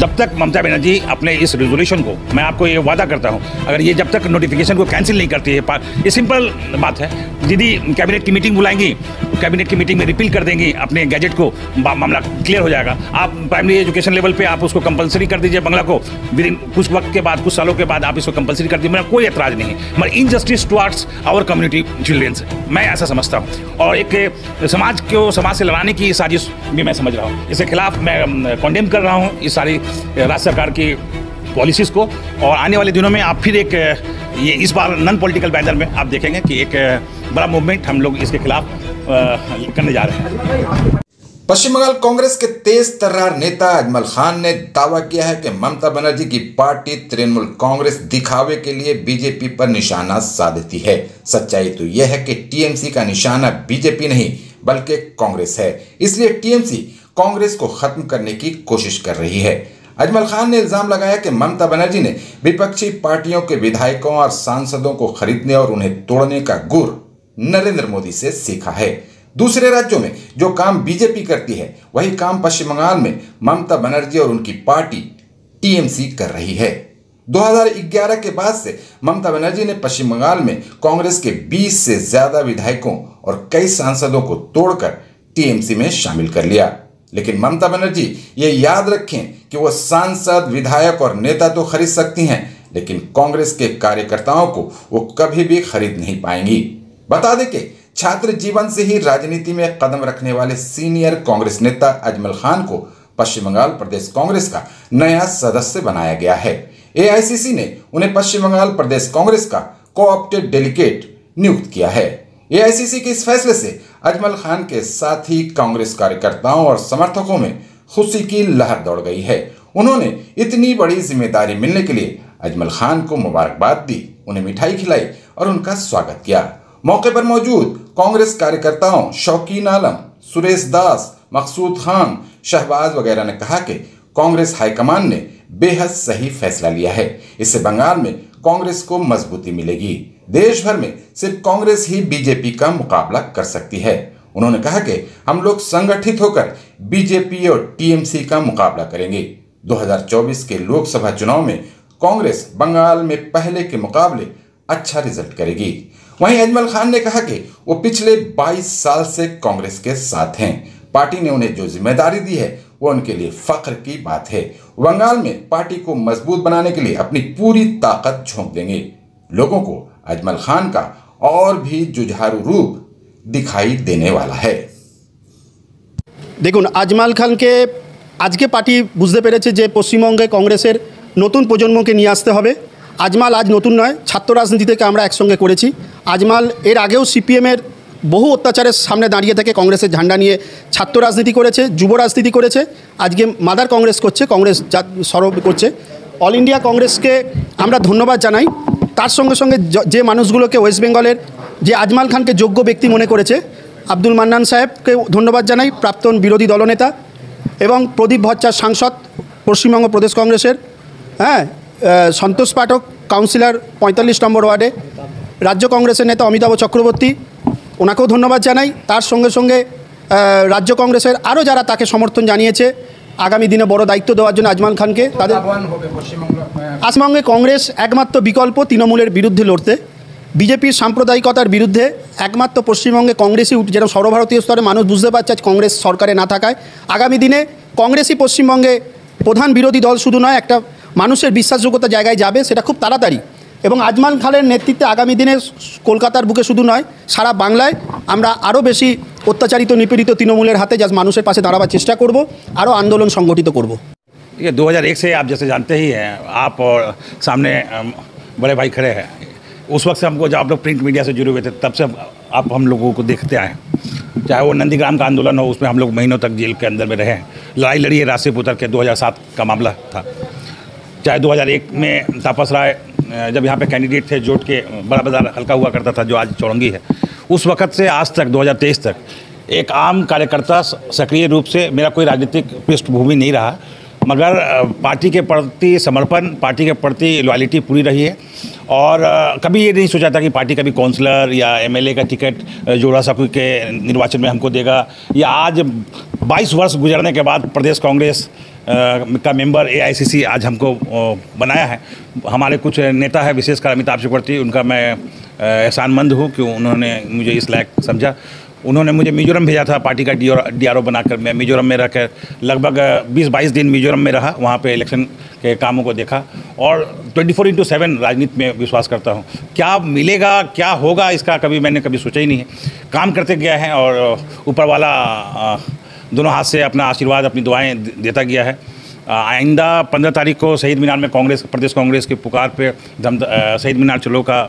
जब तक ममता बनर्जी अपने इस रेजोल्यूशन को, मैं आपको ये वादा करता हूँ, अगर ये जब तक नोटिफिकेशन को कैंसिल नहीं करती है, ये सिंपल बात है, दीदी कैबिनेट की मीटिंग बुलाएंगी, कैबिनेट की मीटिंग में रिपील कर देंगी अपने गैजेट को, मामला क्लियर हो जाएगा। आप प्राइमरी एजुकेशन लेवल पे आप उसको कंपलसरी कर दीजिए, बंगला को विद इन कुछ वक्त के बाद, कुछ सालों के बाद आप इसको कंपलसरी कर दीजिए, मेरा कोई एतराज़ नहीं है। मगर injustice towards our community childrens, मैं ऐसा समझता हूँ, और एक समाज से लड़ाने की साजिश भी मैं समझ रहा हूँ। इसके खिलाफ मैं कॉन्डेम कर रहा हूँ इस सारी राज्य सरकार की पॉलिसीज़ को, और आने वाले दिनों में आप फिर एक ये इस बार नॉन पॉलिटिकल बैनर में आप देखेंगे कि एक बड़ा मूवमेंट हम लोग इसके खिलाफ करने जा रहे हैं। पश्चिम बंगाल कांग्रेस के तेज तर्रार नेता अजमल खान ने दावा किया है कि ममता बनर्जी की पार्टी तृणमूल कांग्रेस दिखावे के लिए बीजेपी पर निशाना साधती है। सच्चाई तो यह है कि टीएमसी का निशाना बीजेपी नहीं बल्कि कांग्रेस है, इसलिए टीएमसी कांग्रेस को खत्म करने की कोशिश कर रही है। अजमल खान ने इल्जाम लगाया कि ममता बनर्जी ने विपक्षी पार्टियों के विधायकों और सांसदों को खरीदने और उन्हें तोड़ने का गुर नरेंद्र मोदी से सीखा है। दूसरे राज्यों में जो काम बीजेपी करती है वही काम पश्चिम बंगाल में ममता बनर्जी और उनकी पार्टी टीएमसी कर रही है। 2011 के बाद से ममता बनर्जी ने पश्चिम बंगाल में कांग्रेस के 20 से ज्यादा विधायकों और कई सांसदों को तोड़कर टीएमसी में शामिल कर लिया। लेकिन ममता बनर्जी ये याद रखें कि वो सांसद, विधायक और नेता तो खरीद सकती हैं, लेकिन कांग्रेस के कार्यकर्ताओं को वो कभी भी खरीद नहीं पाएंगी। बता दें कि छात्र जीवन से ही राजनीति में कदम रखने वाले सीनियर कांग्रेस नेता अजमल खान को पश्चिम बंगाल प्रदेश कांग्रेस का नया सदस्य बनाया गया है। एआईसीसी ने उन्हें पश्चिम बंगाल प्रदेश कांग्रेस का कोऑप्टेड डेलीगेट नियुक्त किया है। एआईसीसी के इस फैसले से अजमल खान के साथ ही कांग्रेस कार्यकर्ताओं और समर्थकों में खुशी की लहर दौड़ गई है। उन्होंने इतनी बड़ी जिम्मेदारी मिलने के लिए अजमल खान को मुबारकबाद दी, उन्हें मिठाई खिलाई और उनका स्वागत किया। मौके पर मौजूद कांग्रेस कार्यकर्ताओं शौकीन आलम, सुरेश दास, मकसूद खान, शहबाज वगैरह ने कहा कि कांग्रेस हाईकमान ने बेहद सही फैसला लिया है। इससे बंगाल में कांग्रेस को मजबूती मिलेगी। देश भर में सिर्फ कांग्रेस ही बीजेपी का मुकाबला कर सकती है। उन्होंने कहा कि हम लोग संगठित होकर बीजेपी और टीएमसी का मुकाबला करेंगे। 2024 के लोकसभा चुनाव में कांग्रेस बंगाल में पहले के मुकाबले अच्छा रिजल्ट करेगी। वहीं अजमल खान ने कहा कि वो पिछले 22 साल से कांग्रेस के साथ हैं। पार्टी ने उन्हें जो जिम्मेदारी दी है वो उनके लिए फख्र की बात है। बंगाल में पार्टी को मजबूत बनाने के लिए अपनी पूरी ताकत झोंक देंगे। लोगों को अजमल खान का और भी जुझारू रूप दिखाई देने वाला है। দেখুন আজমল খানকে আজকে পার্টি বুঝতে পেরেছে যে পশ্চিমবঙ্গে কংগ্রেসের নতুন প্রজন্মকে নিয়ে আসতে হবে। আজমল আজ নতুন নয়, ছাত্র রাজনীতি থেকে আমরা একসঙ্গে করেছি। আজমল এর আগেও সিপিএমের বহু অত্যাচারের সামনে দাঁড়িয়ে থেকে কংগ্রেসের ঝান্ডা নিয়ে ছাত্র রাজনীতি করেছে, যুব রাজনীতি করেছে। আজকে মাদার কংগ্রেস করছে, কংগ্রেস সরব করছে। অল ইন্ডিয়া কংগ্রেসকে আমরা ধন্যবাদ জানাই। তার সঙ্গে সঙ্গে যে মানুষগুলোকে ওয়েস্ট বেঙ্গলের যে আজমল খানকে যোগ্য ব্যক্তি মনে করেছে, আব্দুল মান্নান সাহেবকে ধন্যবাদ জানাই, প্রাক্তন বিরোধী দলনেতা, এবং প্রদীপ ভট্টাচার্য সাংসদ পশ্চিমবঙ্গ প্রদেশ কংগ্রেসের, সন্তোষ পাঠক কাউন্সিলর 45 নম্বর ওয়ার্ডে, রাজ্য কংগ্রেসের নেতা অমিতাভ চক্রবর্তী, ওনাকেও ধন্যবাদ জানাই। তার সঙ্গে সঙ্গে রাজ্য কংগ্রেসের আরও যারা তাকে সমর্থন জানিয়েছে আগামী দিনে বড় দায়িত্ব দেওয়ার জন্য আজমল খানকে, তাদের পশ্চিমবঙ্গে কংগ্রেস একমাত্র বিকল্প তৃণমূলের বিরুদ্ধে লড়তে, বিজেপির সাম্প্রদায়িকতার বিরুদ্ধে একমাত্র পশ্চিমবঙ্গে কংগ্রেসই, যেরকম সর্বভারতীয় স্তরে মানুষ বুঝতে পারছে আজ কংগ্রেস সরকারে না থাকায় আগামী দিনে কংগ্রেসই পশ্চিমবঙ্গে প্রধান বিরোধী দল শুধু নয়, একটা মানুষের বিশ্বাসযোগ্যতা জায়গায় যাবে, সেটা খুব তাড়াতাড়ি। এবং আজমল খানের নেতৃত্বে আগামী দিনে কলকাতার বুকে শুধু নয়, সারা বাংলায় আমরা আরও বেশি অত্যাচারিত নিপীড়িত তৃণমূলের হাতে যা মানুষের পাশে দাঁড়াবার চেষ্টা করব, আরও আন্দোलन সংগঠিত করব। ठीक है, 2001 से आप जैसे जानते ही हैं, आप और सामने बड़े भाई खड़े हैं। उस वक्त से हमको, जब आप लोग प्रिंट मीडिया से जुड़े हुए थे, तब से आप हम लोगों को देखते आए। चाहे वो नंदीग्राम का आंदोलन हो, उसमें हम लोग महीनों तक जेल के अंदर में रहे। लड़ाई लड़ी है राष्ट्रीय पुत्र के, 2007 का मामला था। चाहे 2001 में तापस राय जब यहाँ पे कैंडिडेट थे, जोट के बड़ा बाजार हल्का हुआ करता था जो आज चौरंगी है, उस वक्त से आज तक 2023 तक एक आम कार्यकर्ता सक्रिय रूप से, मेरा कोई राजनीतिक पृष्ठभूमि नहीं रहा, मगर पार्टी के प्रति समर्पण, पार्टी के प्रति लॉयल्टी पूरी रही है। और कभी ये नहीं सोचा था कि पार्टी कभी काउंसलर या एमएलए का टिकट जोड़ा साहू के निर्वाचन में हमको देगा, या आज 22 वर्ष गुजरने के बाद प्रदेश कांग्रेस का मेंबर AICC आज हमको बनाया है। हमारे कुछ नेता है, विशेषकर अमिताभ चक्रवर्ती, उनका मैं एहसानमंद हूँ कि उन्होंने मुझे इस लायक समझा। उन्होंने मुझे मिजोरम भेजा था पार्टी का DRO बनाकर। मैं मिजोरम में रहकर लगभग 20-22 दिन मिजोरम में रहा, वहाँ पे इलेक्शन के कामों को देखा और 24/7 राजनीति में विश्वास करता हूँ। क्या मिलेगा, क्या होगा, इसका मैंने कभी सोचा ही नहीं है। काम करते गया है और ऊपर वाला दोनों हाथ से अपना आशीर्वाद, अपनी दुआएं देता गया है। आइंदा 15 तारीख को शहीद मीनार में प्रदेश कांग्रेस की पुकार पे शहीद मीनार चलो का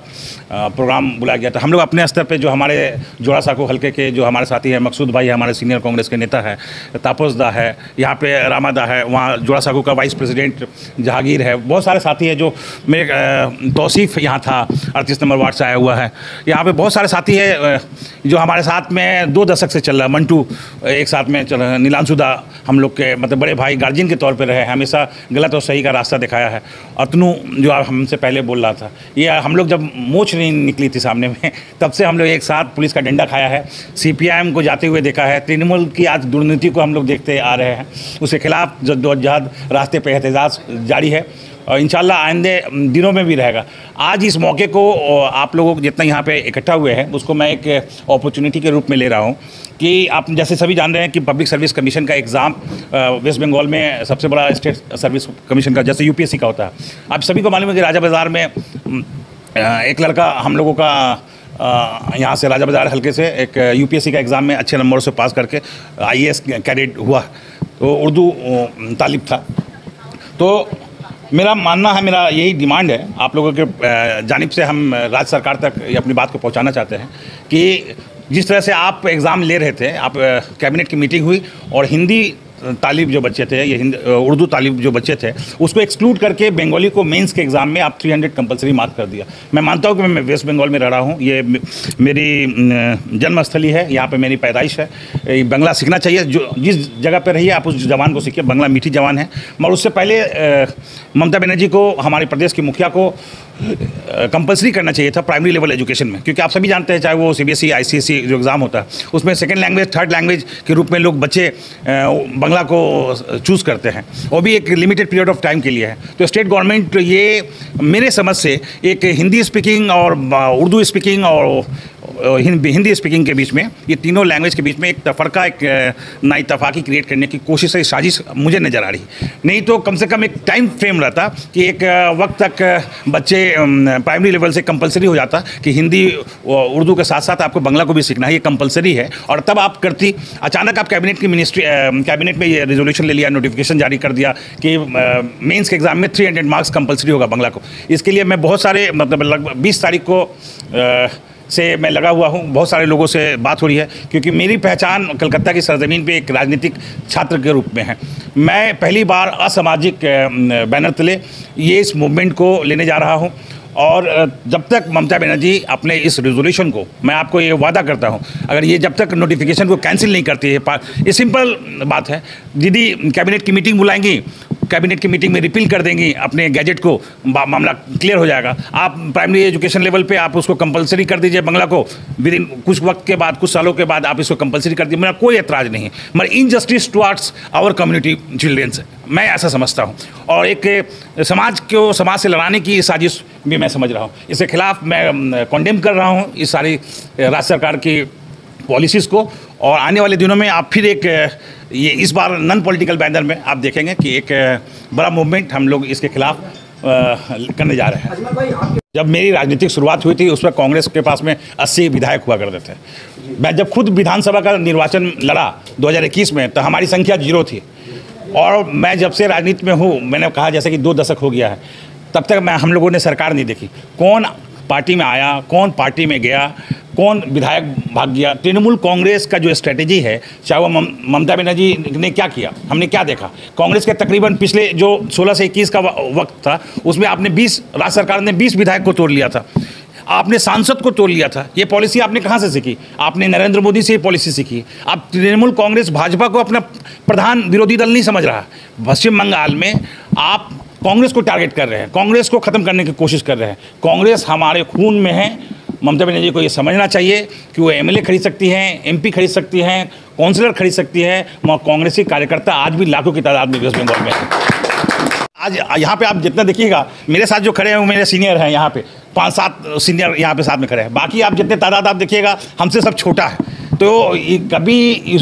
प्रोग्राम बुलाया गया था। हम लोग अपने स्तर पे जो हमारे जोड़ा साको हल्के के जो हमारे साथी हैं, मकसूद भाई हमारे सीनियर कांग्रेस के नेता है, तापस दा है, यहाँ पे रामा दा है, वहाँ जोड़ा साको का वाइस प्रेसिडेंट जहांगीर है, बहुत सारे साथी हैं। जो मेरे तौसीफ़ यहाँ था 38 नंबर वार्ड से आया हुआ है। यहाँ पे बहुत सारे साथी है जो हमारे साथ में 2 दशक से चल रहा है। मंटू एक साथ में चल रहा है, नीलांशु दा हम लोग के मतलब बड़े भाई गार्जियन के तौर पे रहे, हमेशा गलत और सही का रास्ता दिखाया है। अतनू जो हमसे पहले बोल रहा था, ये हम लोग जब मोच नहीं निकली थी सामने में, तब से हम लोग एक साथ पुलिस का डंडा खाया है, CPIM को जाते हुए देखा है, तृणमूल की आज दुर्नीति को हम लोग देखते आ रहे हैं। उसके खिलाफ जद्दोजहद रास्ते पर एहतजाज जारी है और इंशाल्लाह आइंदे दिनों में भी रहेगा। आज इस मौके को आप लोगों जितना यहाँ पे इकट्ठा हुए हैं, उसको मैं एक अपॉर्चुनिटी के रूप में ले रहा हूँ कि आप जैसे सभी जान रहे हैं कि पब्लिक सर्विस कमीशन का एग्ज़ाम वेस्ट बंगाल में सबसे बड़ा स्टेट सर्विस कमीशन का, जैसे UPSC का होता है। आप सभी को मालूम है कि राजा बाज़ार में एक लड़का हम लोगों का यहाँ से राजा बाज़ार हल्के से एक UPSC का एग्ज़ाम में अच्छे नंबरों से पास करके IAS कैडेट हुआ, तो उर्दू तालिब था। तो मेरा मानना है, मेरा यही डिमांड है आप लोगों के जानिब से, हम राज्य सरकार तक ये अपनी बात को पहुंचाना चाहते हैं कि जिस तरह से आप एग्ज़ाम ले रहे थे, आप कैबिनेट की मीटिंग हुई और हिंदी तालिब जो बच्चे थे, ये उर्दू तालिब जो बच्चे थे, उसको एक्सक्लूड करके बंगाली को मेंस के एग्ज़ाम में आप 300 कंपलसरी मार्क कर दिया। मैं मानता हूँ कि मैं वेस्ट बंगाल में रह रहा हूँ, ये मेरी जन्मस्थली है, यहाँ पे मेरी पैदाइश है। बंगला सीखना चाहिए, जो जिस जगह पे रहिए आप उस जबान को सीखिए, बंगला मीठी जबान है। मगर उससे पहले ममता बनर्जी को, हमारे प्रदेश की मुखिया को कंपलसरी करना चाहिए था प्राइमरी लेवल एजुकेशन में, क्योंकि आप सभी जानते हैं चाहे वो CBSE ICSE जो एग्ज़ाम होता है उसमें सेकंड लैंग्वेज, थर्ड लैंग्वेज के रूप में लोग बच्चे बंगला को चूज़ करते हैं, वो भी एक लिमिटेड पीरियड ऑफ टाइम के लिए है। तो स्टेट गवर्नमेंट ये मेरे समझ से एक हिंदी स्पीकिंग और उर्दू स्पीकिंग और हिंदी स्पीकिंग के बीच में, ये तीनों लैंग्वेज के बीच में एक तफरका, एक नाइतफाकी क्रिएट करने की कोशिश है, साजिश मुझे नज़र आ रही। नहीं तो कम से कम एक टाइम फ्रेम रहता कि एक वक्त तक बच्चे प्राइमरी लेवल से कंपलसरी हो जाता कि हिंदी उर्दू के साथ साथ आपको बंगला को भी सीखना है, ये कंपलसरी है। और तब आप करती, अचानक आप कैबिनेट में ये रेजोल्यूशन ले लिया, नोटिफिकेशन जारी कर दिया कि मेंस के एग्ज़ाम में 300 मार्क्स कंपलसरी होगा बंगला को। इसके लिए मैं बहुत सारे मतलब लगभग 20 तारीख को से मैं लगा हुआ हूँ, बहुत सारे लोगों से बात हो रही है, क्योंकि मेरी पहचान कलकत्ता की सरजमीन पे एक राजनीतिक छात्र के रूप में है। मैं पहली बार असामाजिक बैनर तले ये इस मूवमेंट को लेने जा रहा हूँ और जब तक ममता बनर्जी अपने इस रेजोल्यूशन को, मैं आपको ये वादा करता हूँ, अगर ये जब तक नोटिफिकेशन को कैंसिल नहीं करती है, ये सिंपल बात है, दीदी कैबिनेट की मीटिंग बुलाएंगी, कैबिनेट की मीटिंग में रिपील कर देंगी अपने गैजेट को, मामला क्लियर हो जाएगा। आप प्राइमरी एजुकेशन लेवल पे आप उसको कंपलसरी कर दीजिए बंगला को, विद इन कुछ वक्त के बाद, कुछ सालों के बाद आप इसको कंपलसरी कर दीजिए, मेरा कोई एतराज़ नहीं है। मगर injustice towards our community childrens, मैं ऐसा समझता हूँ, और एक समाज को समाज से लड़ाने की साजिश भी मैं समझ रहा हूँ। इसके खिलाफ मैं कॉन्डेम कर रहा हूँ इस सारी राज्य सरकार की पॉलिसीज़ को। और आने वाले दिनों में आप फिर एक ये इस बार नॉन पॉलिटिकल बैनर में आप देखेंगे कि एक बड़ा मूवमेंट हम लोग इसके खिलाफ करने जा रहे हैं। जब मेरी राजनीतिक शुरुआत हुई थी उस पर कांग्रेस के पास में 80 विधायक हुआ करते थे। मैं जब खुद विधानसभा का निर्वाचन लड़ा 2021 में, तो हमारी संख्या 0 थी। और मैं जब से राजनीति में हूँ, मैंने कहा जैसे कि 2 दशक हो गया है, तब तक हम लोगों ने सरकार नहीं देखी। कौन पार्टी में आया, कौन पार्टी में गया, कौन विधायक भाग गया। तृणमूल कांग्रेस का जो स्ट्रेटेजी है, चाहे वो ममता बनर्जी ने क्या किया, हमने क्या देखा। कांग्रेस के तकरीबन पिछले जो 16 से 21 का वक्त था, उसमें आपने राज्य सरकार ने 20 विधायक को तोड़ लिया था, आपने सांसद को तोड़ लिया था। ये पॉलिसी आपने कहाँ से सीखी? आपने नरेंद्र मोदी से ये पॉलिसी सीखी। अब तृणमूल कांग्रेस भाजपा को अपना प्रधान विरोधी दल नहीं समझ रहा। पश्चिम बंगाल में आप कांग्रेस को टारगेट कर रहे हैं, कांग्रेस को ख़त्म करने की कोशिश कर रहे हैं। कांग्रेस हमारे खून में है। ममता बनर्जी को ये समझना चाहिए कि वो MLA खरीद सकती हैं, MP खरीद सकती हैं, काउंसलर खरीद सकती है, कांग्रेसी कार्यकर्ता आज भी लाखों की तादाद में वेस्ट बंगाल में है। आज यहाँ पे आप जितना देखिएगा, मेरे साथ जो खड़े हैं वो मेरे सीनियर हैं, यहाँ पे 5-7 सीनियर यहाँ पे साथ में खड़े हैं, बाकी आप जितने तादाद आप देखिएगा हमसे सब छोटा है। तो ये कभी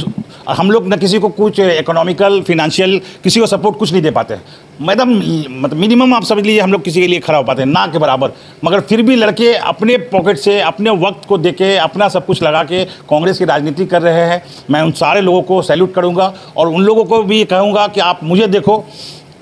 हम लोग न किसी को कुछ इकोनॉमिकल फिनेंशियल किसी को सपोर्ट कुछ नहीं दे पाते हैं, मतलब मिनिमम आप समझ लीजिए हम लोग किसी के लिए खड़ा हो पाते हैं ना के बराबर, मगर फिर भी लड़के अपने पॉकेट से अपने वक्त को देके अपना सब कुछ लगा के कांग्रेस की राजनीति कर रहे हैं। मैं उन सारे लोगों को सैल्यूट करूंगा और उन लोगों को भी कहूँगा कि आप मुझे देखो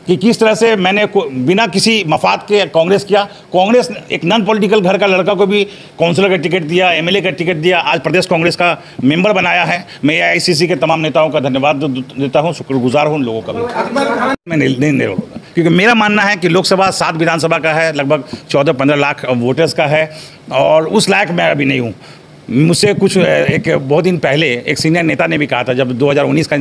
कि किस तरह से मैंने बिना किसी मफाद के कांग्रेस किया। कांग्रेस एक नॉन पॉलिटिकल घर का लड़का को भी काउंसलर का टिकट दिया, एमएलए का टिकट दिया, आज प्रदेश कांग्रेस का मेंबर बनाया है। मैं एआईसीसी के तमाम नेताओं का धन्यवाद देता हूं, शुक्रगुजार हूं उन लोगों का भी। मैं नहीं रोकूंगा क्योंकि मेरा मानना है कि लोकसभा 7 विधानसभा का है, लगभग 14-15 लाख वोटर्स का है और उस लायक मैं अभी नहीं हूँ। मुझसे कुछ एक बहुत दिन पहले एक सीनियर नेता ने भी कहा था, जब 2019 का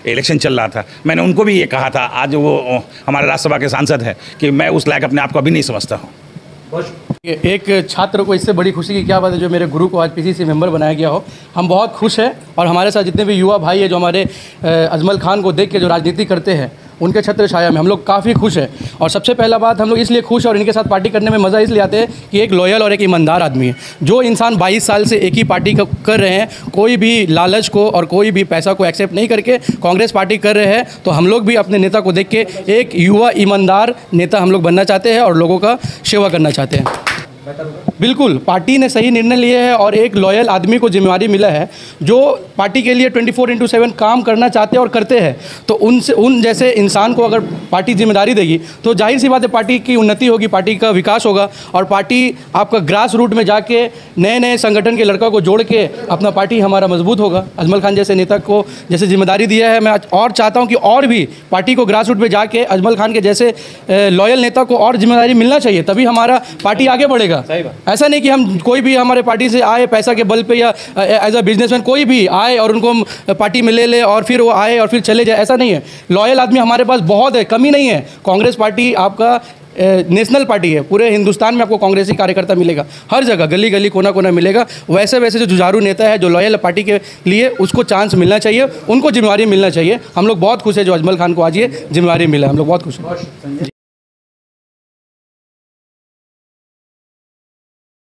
इलेक्शन चल रहा था, मैंने उनको भी ये कहा था, आज वो हमारे राज्यसभा के सांसद हैं, कि मैं उस लायक अपने आप को अभी नहीं समझता हूँ। एक छात्र को इससे बड़ी खुशी की क्या बात है जो मेरे गुरु को आज पीसीसी मेंबर बनाया गया हो। हम बहुत खुश हैं और हमारे साथ जितने भी युवा भाई हैं जो हमारे अजमल खान को देख के जो राजनीति करते हैं उनके छत्र छाया में हम लोग काफ़ी खुश हैं। और सबसे पहला बात, हम लोग इसलिए खुश और इनके साथ पार्टी करने में मज़ा इसलिए आते हैं कि एक लॉयल और एक ईमानदार आदमी है। जो इंसान 22 साल से एक ही पार्टी कर रहे हैं, कोई भी लालच को और कोई भी पैसा को एक्सेप्ट नहीं करके कांग्रेस पार्टी कर रहे हैं, तो हम लोग भी अपने नेता को देख के एक युवा ईमानदार नेता हम लोग बनना चाहते हैं और लोगों का सेवा करना चाहते हैं। बिल्कुल, पार्टी ने सही निर्णय लिए है और एक लॉयल आदमी को जिम्मेवारी मिला है जो पार्टी के लिए 24/7 काम करना चाहते हैं और करते हैं। तो उन जैसे इंसान को अगर पार्टी जिम्मेदारी देगी तो जाहिर सी बात है पार्टी की उन्नति होगी, पार्टी का विकास होगा और पार्टी आपका ग्रास रूट में जाके नए संगठन के लड़का को जोड़ के अपना पार्टी हमारा मजबूत होगा। अजमल खान जैसे नेता को जैसे जिम्मेदारी दिया है, मैं और चाहता हूँ कि और भी पार्टी को ग्रास रूट में जाके अजमल खान के जैसे लॉयल नेता को और जिम्मेदारी मिलना चाहिए, तभी हमारा पार्टी आगे बढ़ेगा। ऐसा नहीं कि हम कोई भी हमारे पार्टी से आए पैसा के बल पे या एज अ बिजनेसमैन कोई भी आए और उनको हम पार्टी में ले ले और फिर वो आए और फिर चले जाए, ऐसा नहीं है। लॉयल आदमी हमारे पास बहुत है, कमी नहीं है। कांग्रेस पार्टी आपका नेशनल पार्टी है, पूरे हिंदुस्तान में आपको कांग्रेसी कार्यकर्ता मिलेगा, हर जगह गली गली कोना कोना मिलेगा। वैसे जो जुझारू नेता है जो लॉयल पार्टी के लिए, उसको चांस मिलना चाहिए, उनको जिम्मेवारी मिलना चाहिए। हम लोग बहुत खुश है जो अजमल खान को आज ये जिम्मेवारी मिला, हम लोग बहुत खुश हैं।